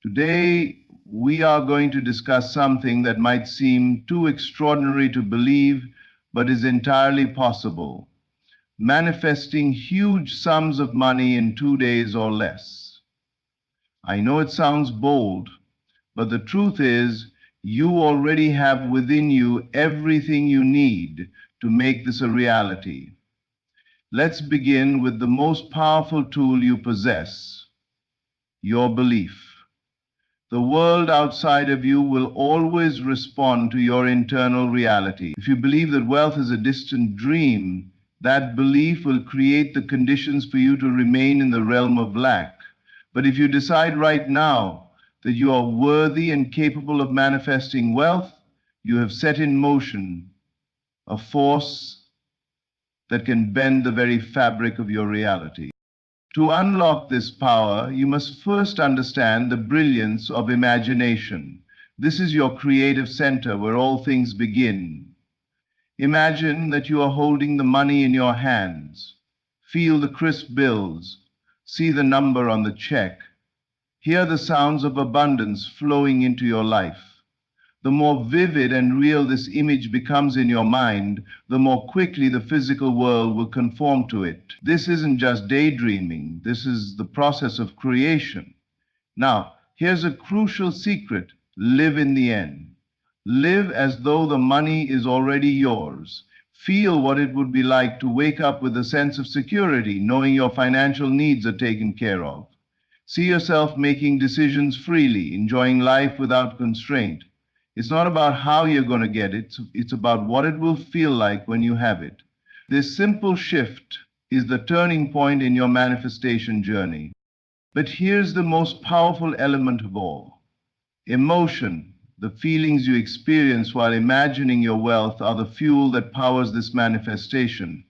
Today, we are going to discuss something that might seem too extraordinary to believe, but is entirely possible: manifesting huge sums of money in 2 days or less. I know it sounds bold, but the truth is, you already have within you everything you need to make this a reality. Let's begin with the most powerful tool you possess: your belief. The world outside of you will always respond to your internal reality. If you believe that wealth is a distant dream, that belief will create the conditions for you to remain in the realm of lack. But if you decide right now that you are worthy and capable of manifesting wealth, you have set in motion a force that can bend the very fabric of your reality. To unlock this power, you must first understand the brilliance of imagination. This is your creative center where all things begin. Imagine that you are holding the money in your hands. Feel the crisp bills. See the number on the check. Hear the sounds of abundance flowing into your life. The more vivid and real this image becomes in your mind, the more quickly the physical world will conform to it. This isn't just daydreaming, this is the process of creation. Now, here's a crucial secret: live in the end. Live as though the money is already yours. Feel what it would be like to wake up with a sense of security, knowing your financial needs are taken care of. See yourself making decisions freely, enjoying life without constraint. It's not about how you're going to get it, it's about what it will feel like when you have it. This simple shift is the turning point in your manifestation journey. But here's the most powerful element of all: emotion. The feelings you experience while imagining your wealth are the fuel that powers this manifestation.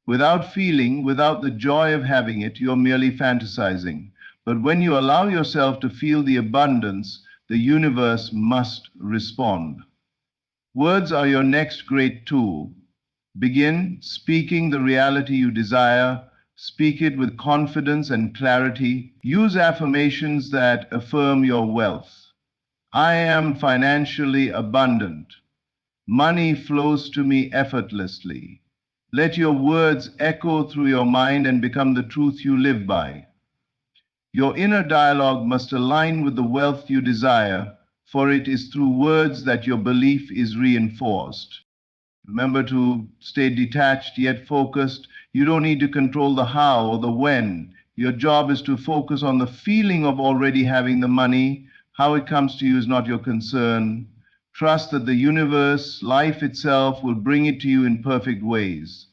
Without feeling, without the joy of having it, you're merely fantasizing. But when you allow yourself to feel the abundance, the universe must respond. Words are your next great tool. Begin speaking the reality you desire. Speak it with confidence and clarity. Use affirmations that affirm your wealth. I am financially abundant. Money flows to me effortlessly. Let your words echo through your mind and become the truth you live by. Your inner dialogue must align with the wealth you desire, for it is through words that your belief is reinforced. Remember to stay detached yet focused. You don't need to control the how or the when. Your job is to focus on the feeling of already having the money. How it comes to you is not your concern. Trust that the universe, life itself, will bring it to you in perfect ways.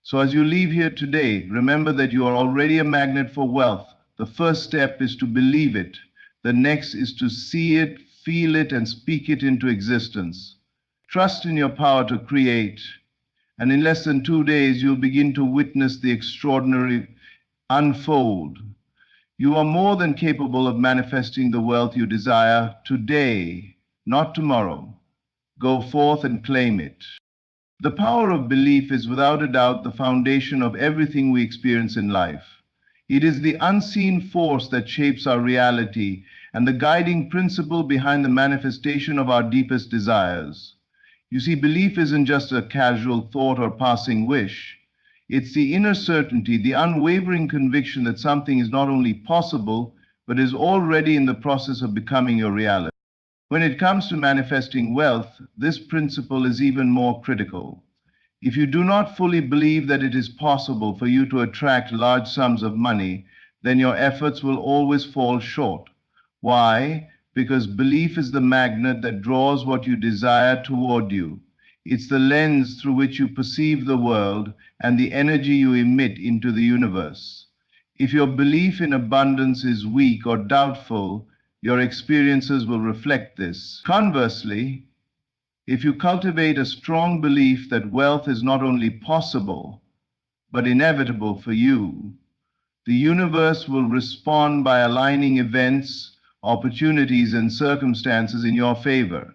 So as you leave here today, remember that you are already a magnet for wealth. The first step is to believe it. The next is to see it, feel it, and speak it into existence. Trust in your power to create, and in less than 2 days, you'll begin to witness the extraordinary unfold. You are more than capable of manifesting the wealth you desire today, not tomorrow. Go forth and claim it. The power of belief is without a doubt the foundation of everything we experience in life. It is the unseen force that shapes our reality and the guiding principle behind the manifestation of our deepest desires. You see, belief isn't just a casual thought or passing wish. It's the inner certainty, the unwavering conviction that something is not only possible, but is already in the process of becoming your reality. When it comes to manifesting wealth, this principle is even more critical. If you do not fully believe that it is possible for you to attract large sums of money, then your efforts will always fall short. Why? Because belief is the magnet that draws what you desire toward you. It's the lens through which you perceive the world and the energy you emit into the universe. If your belief in abundance is weak or doubtful, your experiences will reflect this. Conversely, if you cultivate a strong belief that wealth is not only possible, but inevitable for you, the universe will respond by aligning events, opportunities, and circumstances in your favor.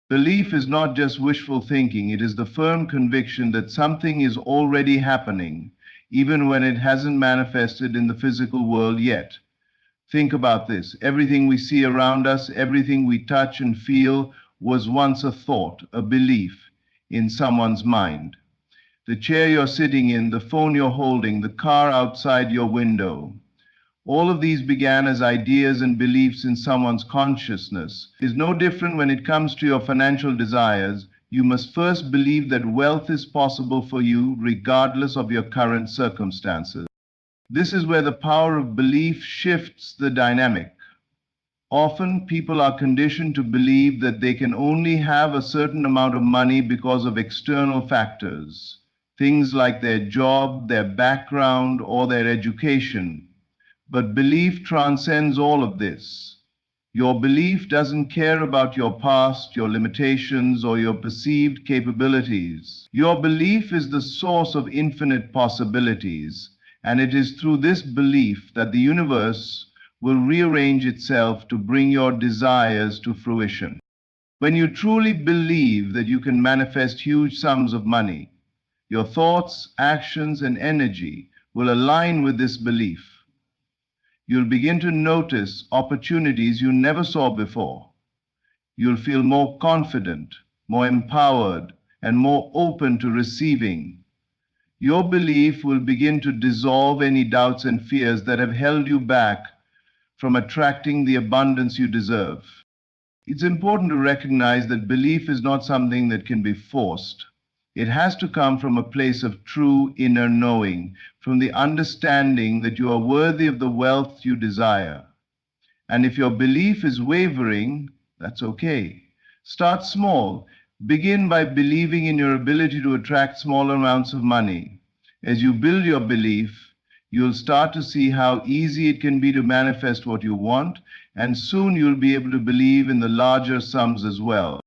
Belief is not just wishful thinking, it is the firm conviction that something is already happening, even when it hasn't manifested in the physical world yet. Think about this. Everything we see around us, everything we touch and feel was once a thought, a belief in someone's mind. The chair you're sitting in, the phone you're holding, the car outside your window. All of these began as ideas and beliefs in someone's consciousness. It is no different when it comes to your financial desires. You must first believe that wealth is possible for you regardless of your current circumstances. This is where the power of belief shifts the dynamic. Often people are conditioned to believe that they can only have a certain amount of money because of external factors, things like their job, their background, or their education. But belief transcends all of this. Your belief doesn't care about your past, your limitations, or your perceived capabilities. Your belief is the source of infinite possibilities, and it is through this belief that the universe will rearrange itself to bring your desires to fruition. When you truly believe that you can manifest huge sums of money, your thoughts, actions, and energy will align with this belief. You'll begin to notice opportunities you never saw before. You'll feel more confident, more empowered, and more open to receiving. Your belief will begin to dissolve any doubts and fears that have held you back from attracting the abundance you deserve. It's important to recognize that belief is not something that can be forced. It has to come from a place of true inner knowing, from the understanding that you are worthy of the wealth you desire. And if your belief is wavering, that's okay. Start small. Begin by believing in your ability to attract small amounts of money. As you build your belief, you'll start to see how easy it can be to manifest what you want, and soon you'll be able to believe in the larger sums as well.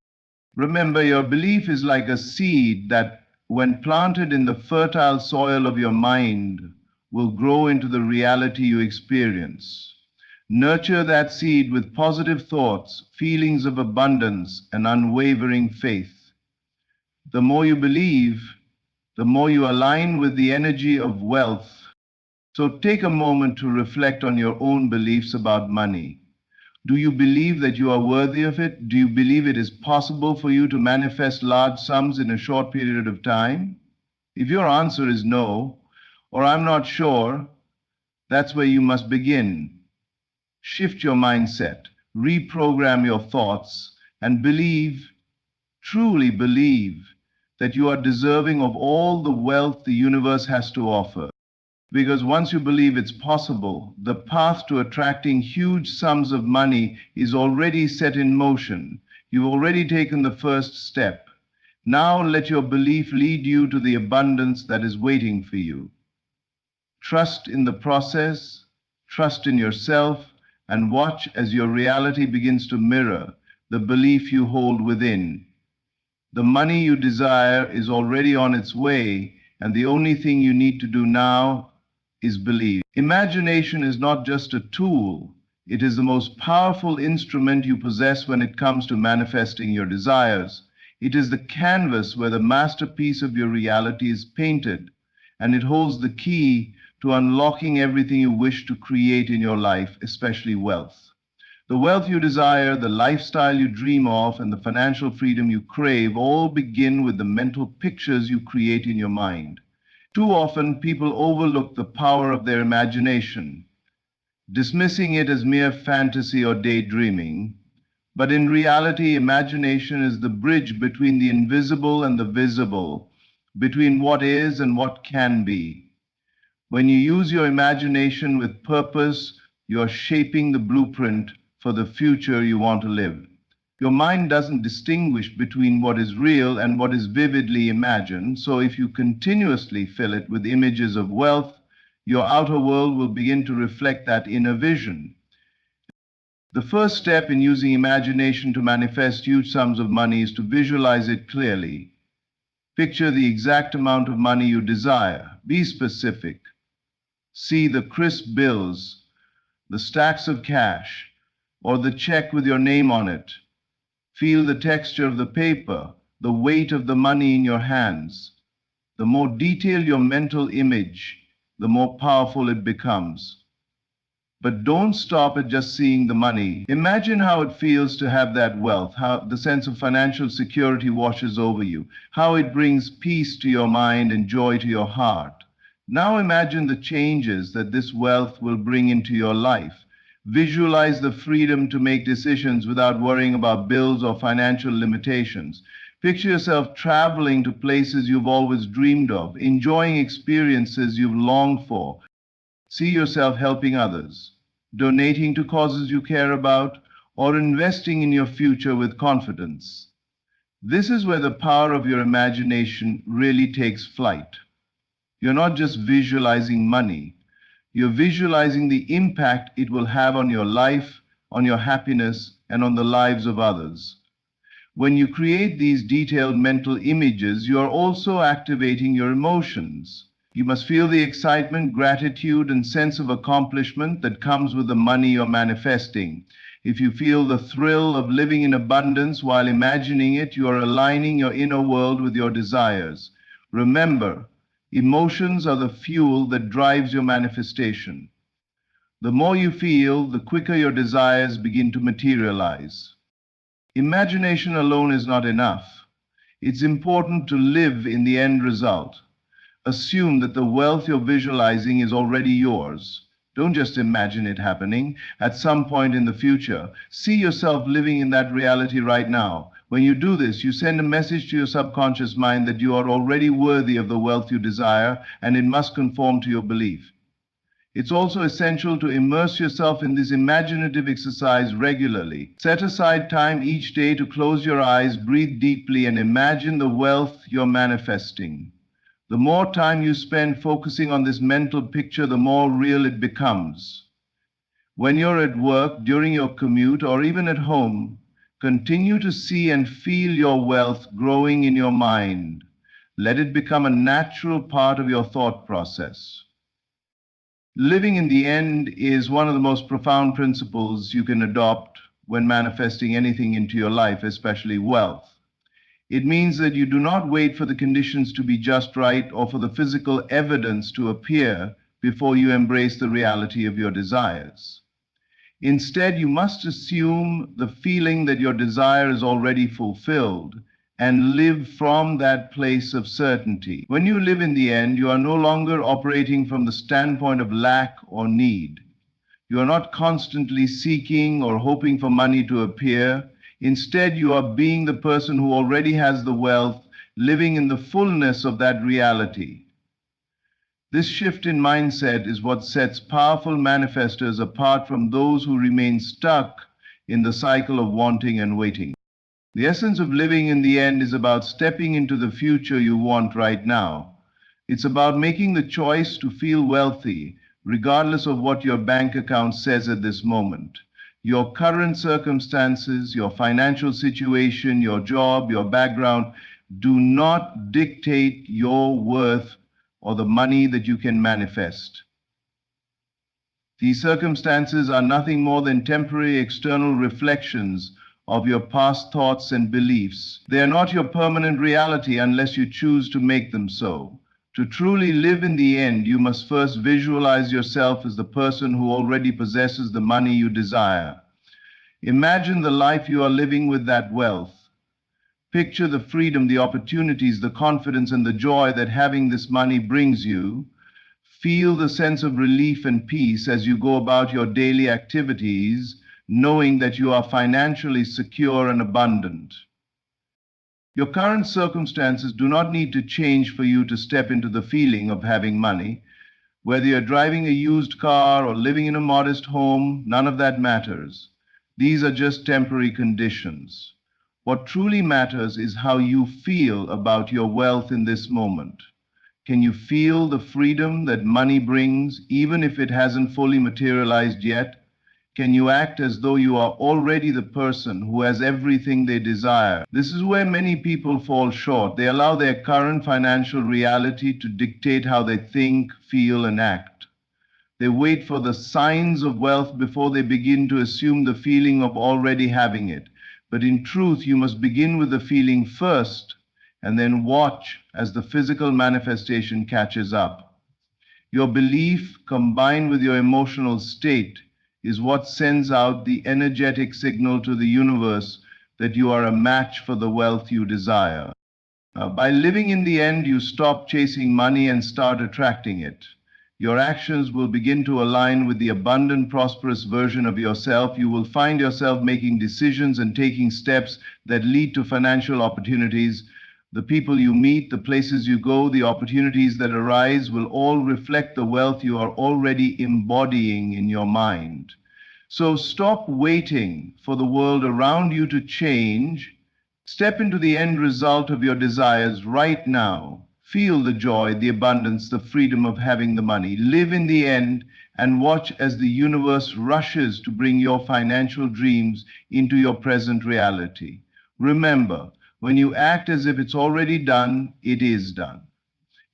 Remember, your belief is like a seed that, when planted in the fertile soil of your mind, will grow into the reality you experience. Nurture that seed with positive thoughts, feelings of abundance, and unwavering faith. The more you believe, the more you align with the energy of wealth. So take a moment to reflect on your own beliefs about money. Do you believe that you are worthy of it? Do you believe it is possible for you to manifest large sums in a short period of time? If your answer is no, or I'm not sure, that's where you must begin. Shift your mindset, reprogram your thoughts, and believe, truly believe, that you are deserving of all the wealth the universe has to offer. Because once you believe it's possible, the path to attracting huge sums of money is already set in motion. You've already taken the first step. Now let your belief lead you to the abundance that is waiting for you. Trust in the process, trust in yourself, and watch as your reality begins to mirror the belief you hold within. The money you desire is already on its way, and the only thing you need to do now is believe. Imagination is not just a tool, it is the most powerful instrument you possess when it comes to manifesting your desires. It is the canvas where the masterpiece of your reality is painted, and it holds the key to unlocking everything you wish to create in your life, especially wealth. The wealth you desire, the lifestyle you dream of, and the financial freedom you crave all begin with the mental pictures you create in your mind. Too often, people overlook the power of their imagination, dismissing it as mere fantasy or daydreaming. But in reality, imagination is the bridge between the invisible and the visible, between what is and what can be. When you use your imagination with purpose, you are shaping the blueprint for the future you want to live. Your mind doesn't distinguish between what is real and what is vividly imagined, so if you continuously fill it with images of wealth, your outer world will begin to reflect that inner vision. The first step in using imagination to manifest huge sums of money is to visualize it clearly. Picture the exact amount of money you desire. Be specific. See the crisp bills, the stacks of cash, or the check with your name on it. Feel the texture of the paper, the weight of the money in your hands. The more detailed your mental image, the more powerful it becomes. But don't stop at just seeing the money. Imagine how it feels to have that wealth, how the sense of financial security washes over you, how it brings peace to your mind and joy to your heart. Now imagine the changes that this wealth will bring into your life. Visualize the freedom to make decisions without worrying about bills or financial limitations. Picture yourself traveling to places you've always dreamed of, enjoying experiences you've longed for. See yourself helping others, donating to causes you care about, or investing in your future with confidence. This is where the power of your imagination really takes flight. You're not just visualizing money, you're visualizing the impact it will have on your life, on your happiness, and on the lives of others. When you create these detailed mental images, you are also activating your emotions. You must feel the excitement, gratitude, and sense of accomplishment that comes with the money you're manifesting. If you feel the thrill of living in abundance while imagining it, you are aligning your inner world with your desires. Remember, emotions are the fuel that drives your manifestation. The more you feel, the quicker your desires begin to materialize. Imagination alone is not enough. It's important to live in the end result. Assume that the wealth you're visualizing is already yours. Don't just imagine it happening at some point in the future. See yourself living in that reality right now. When you do this, you send a message to your subconscious mind that you are already worthy of the wealth you desire, and it must conform to your belief. It's also essential to immerse yourself in this imaginative exercise regularly. Set aside time each day to close your eyes, breathe deeply, and imagine the wealth you're manifesting. The more time you spend focusing on this mental picture, the more real it becomes. When you're at work, during your commute, or even at home, continue to see and feel your wealth growing in your mind. Let it become a natural part of your thought process. Living in the end is one of the most profound principles you can adopt when manifesting anything into your life, especially wealth. It means that you do not wait for the conditions to be just right or for the physical evidence to appear before you embrace the reality of your desires. Instead, you must assume the feeling that your desire is already fulfilled and live from that place of certainty. When you live in the end, you are no longer operating from the standpoint of lack or need. You are not constantly seeking or hoping for money to appear. Instead, you are being the person who already has the wealth, living in the fullness of that reality. This shift in mindset is what sets powerful manifestors apart from those who remain stuck in the cycle of wanting and waiting. The essence of living in the end is about stepping into the future you want right now. It's about making the choice to feel wealthy, regardless of what your bank account says at this moment. Your current circumstances, your financial situation, your job, your background do not dictate your worth or the money that you can manifest. These circumstances are nothing more than temporary external reflections of your past thoughts and beliefs. They are not your permanent reality unless you choose to make them so. To truly live in the end, you must first visualize yourself as the person who already possesses the money you desire. Imagine the life you are living with that wealth. Picture the freedom, the opportunities, the confidence, and the joy that having this money brings you. Feel the sense of relief and peace as you go about your daily activities, knowing that you are financially secure and abundant. Your current circumstances do not need to change for you to step into the feeling of having money. Whether you're driving a used car or living in a modest home, none of that matters. These are just temporary conditions. What truly matters is how you feel about your wealth in this moment. Can you feel the freedom that money brings, even if it hasn't fully materialized yet? Can you act as though you are already the person who has everything they desire? This is where many people fall short. They allow their current financial reality to dictate how they think, feel, and act. They wait for the signs of wealth before they begin to assume the feeling of already having it. But in truth, you must begin with the feeling first and then watch as the physical manifestation catches up. Your belief combined with your emotional state is what sends out the energetic signal to the universe that you are a match for the wealth you desire. By living in the end, you stop chasing money and start attracting it. Your actions will begin to align with the abundant, prosperous version of yourself. You will find yourself making decisions and taking steps that lead to financial opportunities. The people you meet, the places you go, the opportunities that arise will all reflect the wealth you are already embodying in your mind. So stop waiting for the world around you to change. Step into the end result of your desires right now. Feel the joy, the abundance, the freedom of having the money. Live in the end and watch as the universe rushes to bring your financial dreams into your present reality. Remember, when you act as if it's already done, it is done.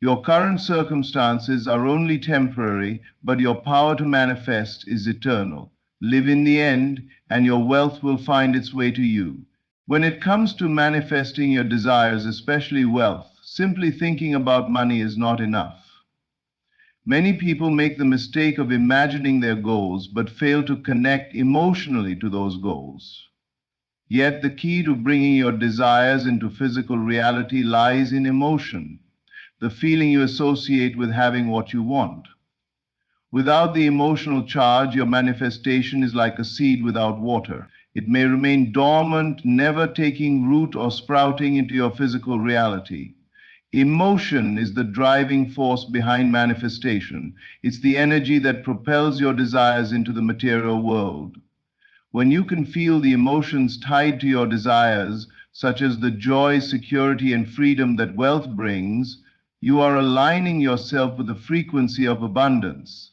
Your current circumstances are only temporary, but your power to manifest is eternal. Live in the end, and your wealth will find its way to you. When it comes to manifesting your desires, especially wealth, simply thinking about money is not enough. Many people make the mistake of imagining their goals but fail to connect emotionally to those goals. Yet the key to bringing your desires into physical reality lies in emotion, the feeling you associate with having what you want. Without the emotional charge, your manifestation is like a seed without water. It may remain dormant, never taking root or sprouting into your physical reality. Emotion is the driving force behind manifestation. It's the energy that propels your desires into the material world. When you can feel the emotions tied to your desires, such as the joy, security, and freedom that wealth brings, you are aligning yourself with the frequency of abundance.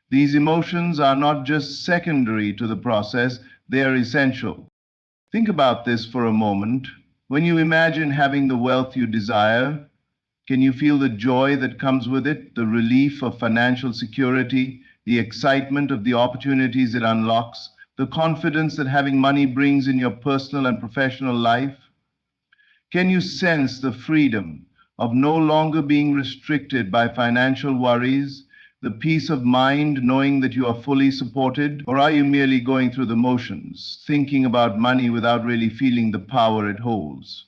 These emotions are not just secondary to the process, they are essential. Think about this for a moment. When you imagine having the wealth you desire, can you feel the joy that comes with it, the relief of financial security, the excitement of the opportunities it unlocks, the confidence that having money brings in your personal and professional life? Can you sense the freedom of no longer being restricted by financial worries, the peace of mind knowing that you are fully supported? Or are you merely going through the motions, thinking about money without really feeling the power it holds?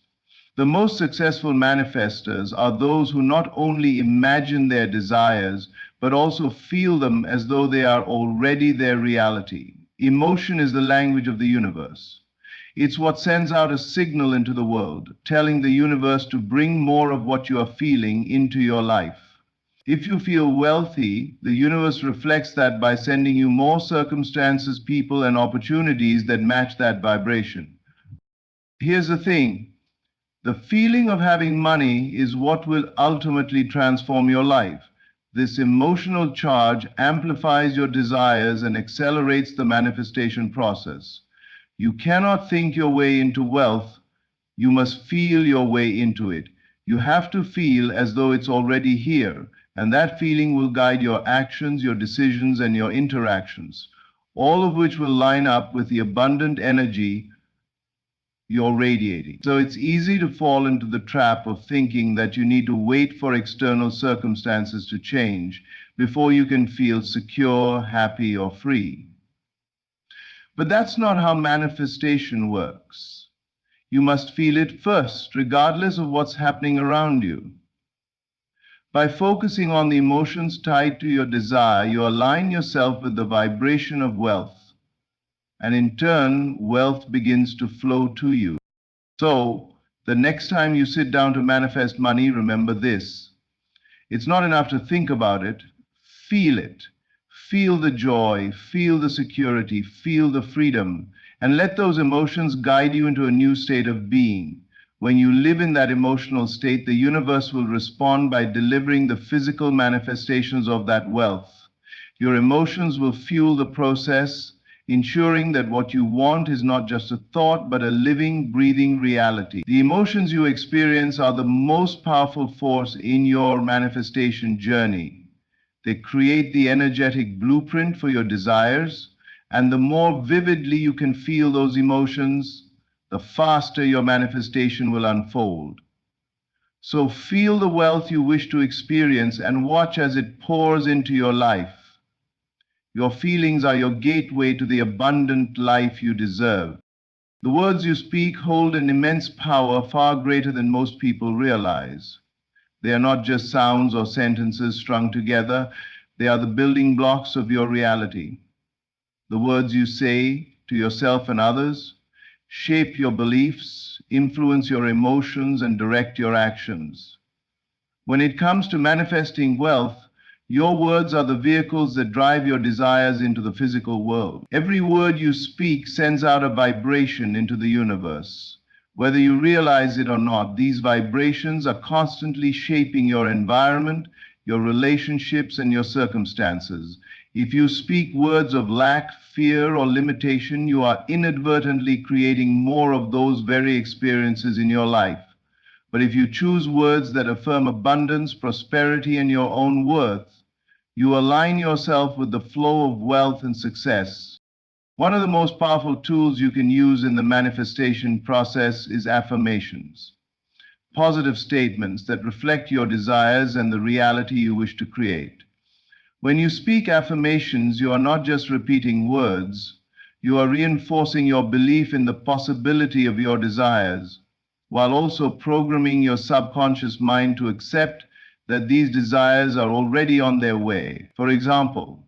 The most successful manifestors are those who not only imagine their desires, but also feel them as though they are already their reality. Emotion is the language of the universe. It's what sends out a signal into the world, telling the universe to bring more of what you are feeling into your life. If you feel wealthy, the universe reflects that by sending you more circumstances, people, and opportunities that match that vibration. Here's the thing. The feeling of having money is what will ultimately transform your life. This emotional charge amplifies your desires and accelerates the manifestation process. You cannot think your way into wealth. You must feel your way into it. You have to feel as though it's already here, and that feeling will guide your actions, your decisions, and your interactions, all of which will line up with the abundant energy you're radiating. So it's easy to fall into the trap of thinking that you need to wait for external circumstances to change before you can feel secure, happy, or free. But that's not how manifestation works. You must feel it first, regardless of what's happening around you. By focusing on the emotions tied to your desire, you align yourself with the vibration of wealth, and in turn, wealth begins to flow to you. So, the next time you sit down to manifest money, remember this. It's not enough to think about it, feel it. Feel the joy, feel the security, feel the freedom, and let those emotions guide you into a new state of being. When you live in that emotional state, the universe will respond by delivering the physical manifestations of that wealth. Your emotions will fuel the process, ensuring that what you want is not just a thought, but a living, breathing reality. The emotions you experience are the most powerful force in your manifestation journey. They create the energetic blueprint for your desires, and the more vividly you can feel those emotions, the faster your manifestation will unfold. So feel the wealth you wish to experience and watch as it pours into your life. Your feelings are your gateway to the abundant life you deserve. The words you speak hold an immense power far greater than most people realize. They are not just sounds or sentences strung together, they are the building blocks of your reality. The words you say to yourself and others shape your beliefs, influence your emotions, and direct your actions. When it comes to manifesting wealth, your words are the vehicles that drive your desires into the physical world. Every word you speak sends out a vibration into the universe. Whether you realize it or not, these vibrations are constantly shaping your environment, your relationships, and your circumstances. If you speak words of lack, fear, or limitation, you are inadvertently creating more of those very experiences in your life. But if you choose words that affirm abundance, prosperity, and your own worth, you align yourself with the flow of wealth and success. One of the most powerful tools you can use in the manifestation process is affirmations, positive statements that reflect your desires and the reality you wish to create. When you speak affirmations, you are not just repeating words, you are reinforcing your belief in the possibility of your desires, while also programming your subconscious mind to accept that these desires are already on their way. For example,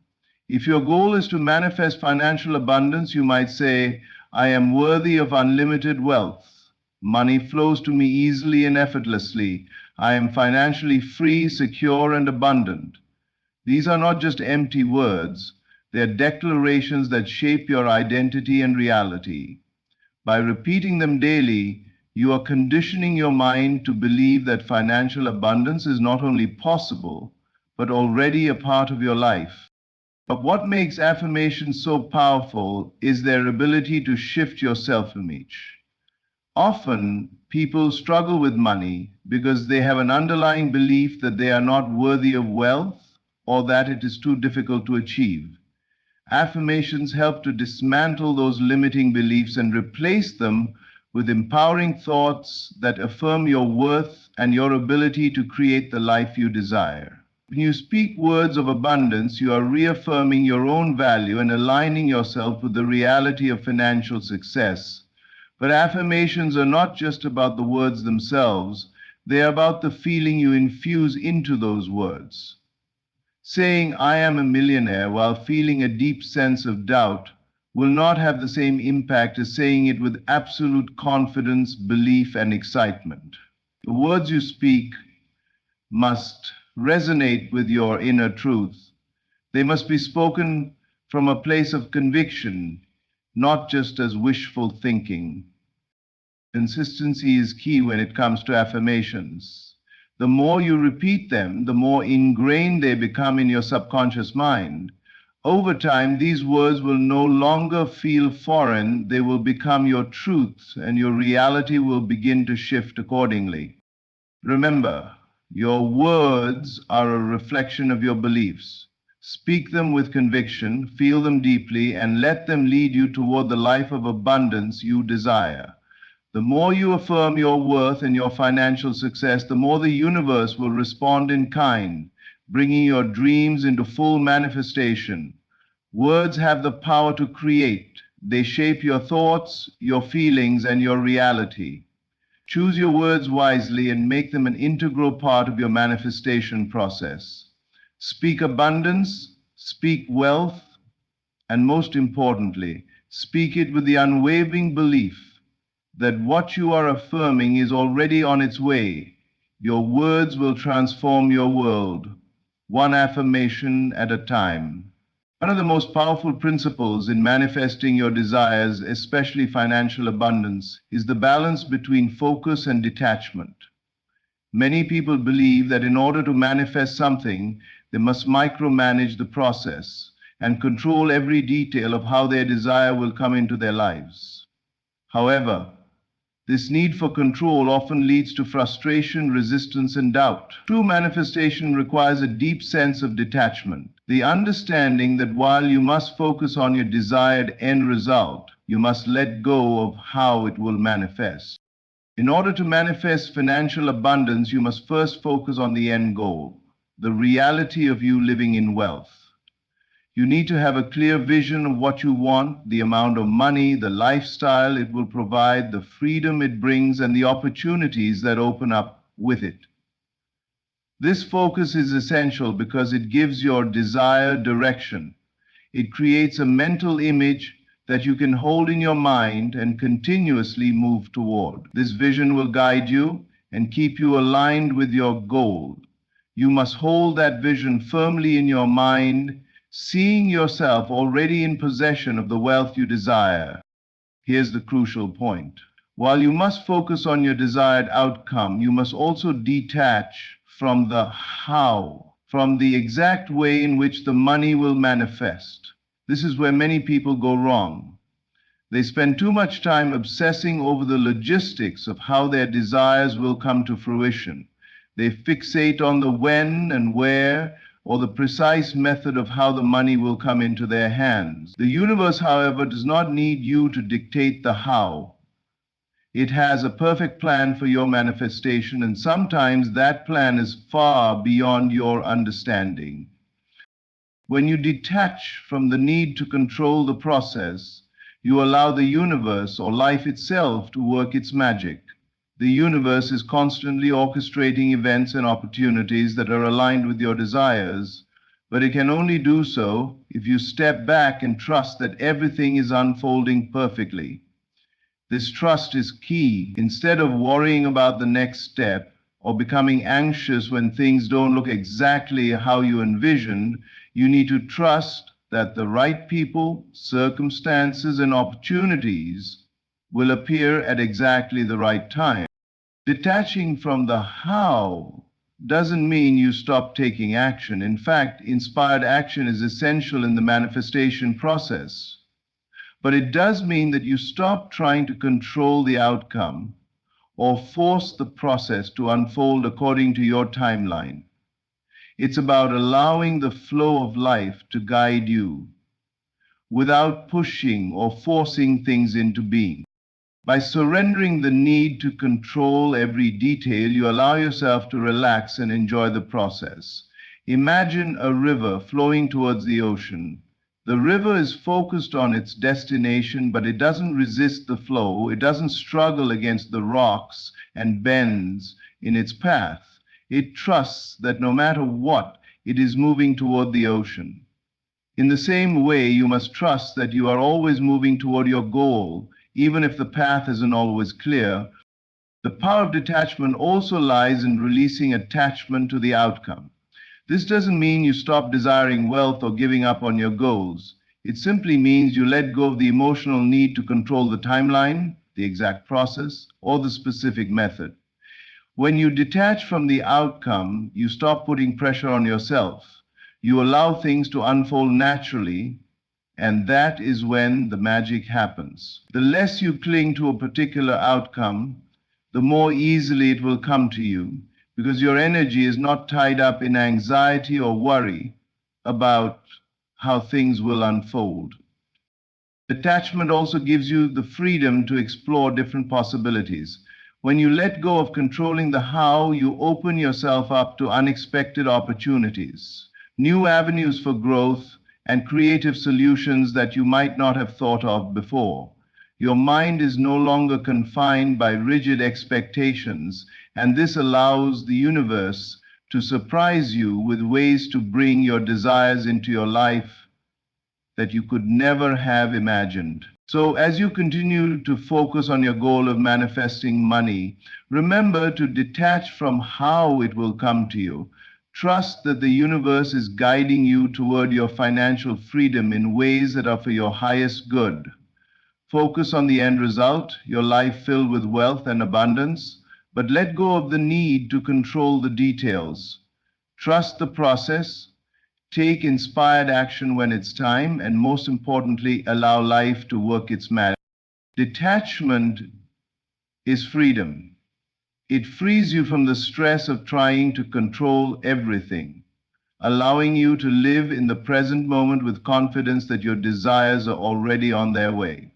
if your goal is to manifest financial abundance, you might say, I am worthy of unlimited wealth. Money flows to me easily and effortlessly. I am financially free, secure, and abundant. These are not just empty words, they are declarations that shape your identity and reality. By repeating them daily, you are conditioning your mind to believe that financial abundance is not only possible, but already a part of your life. But what makes affirmations so powerful is their ability to shift your self-image. Often, people struggle with money because they have an underlying belief that they are not worthy of wealth or that it is too difficult to achieve. Affirmations help to dismantle those limiting beliefs and replace them with empowering thoughts that affirm your worth and your ability to create the life you desire. When you speak words of abundance, you are reaffirming your own value and aligning yourself with the reality of financial success. But affirmations are not just about the words themselves, they are about the feeling you infuse into those words. Saying, I am a millionaire, while feeling a deep sense of doubt, will not have the same impact as saying it with absolute confidence, belief, and excitement. The words you speak must resonate with your inner truth. They must be spoken from a place of conviction, not just as wishful thinking. Consistency is key when it comes to affirmations. The more you repeat them, the more ingrained they become in your subconscious mind. Over time, these words will no longer feel foreign, they will become your truth, and your reality will begin to shift accordingly. Remember, your words are a reflection of your beliefs. Speak them with conviction, feel them deeply, and let them lead you toward the life of abundance you desire. The more you affirm your worth and your financial success, the more the universe will respond in kind, bringing your dreams into full manifestation. Words have the power to create. They shape your thoughts, your feelings, and your reality. Choose your words wisely and make them an integral part of your manifestation process. Speak abundance, speak wealth, and most importantly, speak it with the unwavering belief that what you are affirming is already on its way. Your words will transform your world, one affirmation at a time. One of the most powerful principles in manifesting your desires, especially financial abundance, is the balance between focus and detachment. Many people believe that in order to manifest something, they must micromanage the process and control every detail of how their desire will come into their lives. However, this need for control often leads to frustration, resistance, and doubt. True manifestation requires a deep sense of detachment, the understanding that while you must focus on your desired end result, you must let go of how it will manifest. In order to manifest financial abundance, you must first focus on the end goal, the reality of you living in wealth. You need to have a clear vision of what you want, the amount of money, the lifestyle it will provide, the freedom it brings, and the opportunities that open up with it. This focus is essential because it gives your desire direction. It creates a mental image that you can hold in your mind and continuously move toward. This vision will guide you and keep you aligned with your goal. You must hold that vision firmly in your mind, seeing yourself already in possession of the wealth you desire. Here's the crucial point. While you must focus on your desired outcome, you must also detach from the how, from the exact way in which the money will manifest. This is where many people go wrong. They spend too much time obsessing over the logistics of how their desires will come to fruition. They fixate on the when and where, or the precise method of how the money will come into their hands. The universe, however, does not need you to dictate the how. It has a perfect plan for your manifestation, and sometimes that plan is far beyond your understanding. When you detach from the need to control the process, you allow the universe or life itself to work its magic. The universe is constantly orchestrating events and opportunities that are aligned with your desires, but it can only do so if you step back and trust that everything is unfolding perfectly. This trust is key. Instead of worrying about the next step or becoming anxious when things don't look exactly how you envisioned, you need to trust that the right people, circumstances, and opportunities will appear at exactly the right time. Detaching from the how doesn't mean you stop taking action. In fact, inspired action is essential in the manifestation process. But it does mean that you stop trying to control the outcome or force the process to unfold according to your timeline. It's about allowing the flow of life to guide you without pushing or forcing things into being. By surrendering the need to control every detail, you allow yourself to relax and enjoy the process. Imagine a river flowing towards the ocean. The river is focused on its destination, but it doesn't resist the flow. It doesn't struggle against the rocks and bends in its path. It trusts that no matter what, it is moving toward the ocean. In the same way, you must trust that you are always moving toward your goal, even if the path isn't always clear. The power of detachment also lies in releasing attachment to the outcome. This doesn't mean you stop desiring wealth or giving up on your goals. It simply means you let go of the emotional need to control the timeline, the exact process, or the specific method. When you detach from the outcome, you stop putting pressure on yourself. You allow things to unfold naturally, and that is when the magic happens. The less you cling to a particular outcome, the more easily it will come to you, because your energy is not tied up in anxiety or worry about how things will unfold. Detachment also gives you the freedom to explore different possibilities. When you let go of controlling the how, you open yourself up to unexpected opportunities, new avenues for growth, and creative solutions that you might not have thought of before. Your mind is no longer confined by rigid expectations, and this allows the universe to surprise you with ways to bring your desires into your life that you could never have imagined. So, as you continue to focus on your goal of manifesting money, remember to detach from how it will come to you. Trust that the universe is guiding you toward your financial freedom in ways that are for your highest good. Focus on the end result, your life filled with wealth and abundance, but let go of the need to control the details. Trust the process, take inspired action when it's time, and most importantly, allow life to work its magic. Detachment is freedom. It frees you from the stress of trying to control everything, allowing you to live in the present moment with confidence that your desires are already on their way.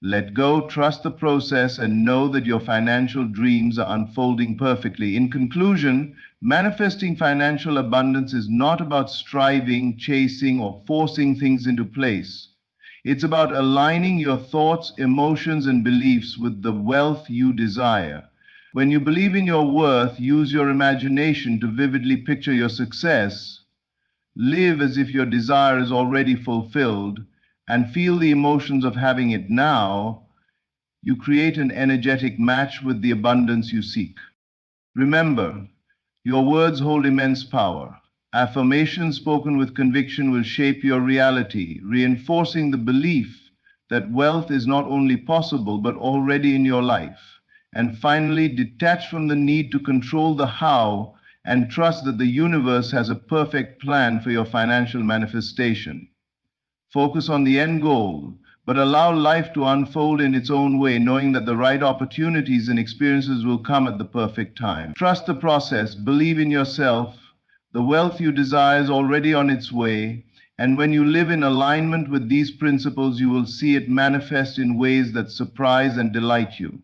Let go, trust the process, and know that your financial dreams are unfolding perfectly. In conclusion, manifesting financial abundance is not about striving, chasing, or forcing things into place. It's about aligning your thoughts, emotions, and beliefs with the wealth you desire. When you believe in your worth, use your imagination to vividly picture your success. Live as if your desire is already fulfilled and feel the emotions of having it now. You create an energetic match with the abundance you seek. Remember, your words hold immense power. Affirmations spoken with conviction will shape your reality, reinforcing the belief that wealth is not only possible but already in your life. And finally, detach from the need to control the how and trust that the universe has a perfect plan for your financial manifestation. Focus on the end goal, but allow life to unfold in its own way, knowing that the right opportunities and experiences will come at the perfect time. Trust the process, believe in yourself. The wealth you desire is already on its way, and when you live in alignment with these principles, you will see it manifest in ways that surprise and delight you.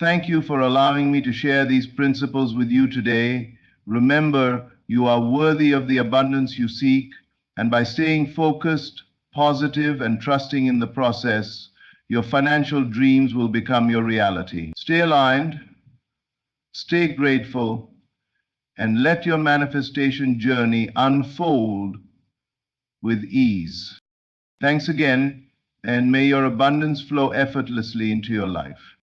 Thank you for allowing me to share these principles with you today. Remember, you are worthy of the abundance you seek, and by staying focused, positive, and trusting in the process, your financial dreams will become your reality. Stay aligned, stay grateful, and let your manifestation journey unfold with ease. Thanks again, and may your abundance flow effortlessly into your life.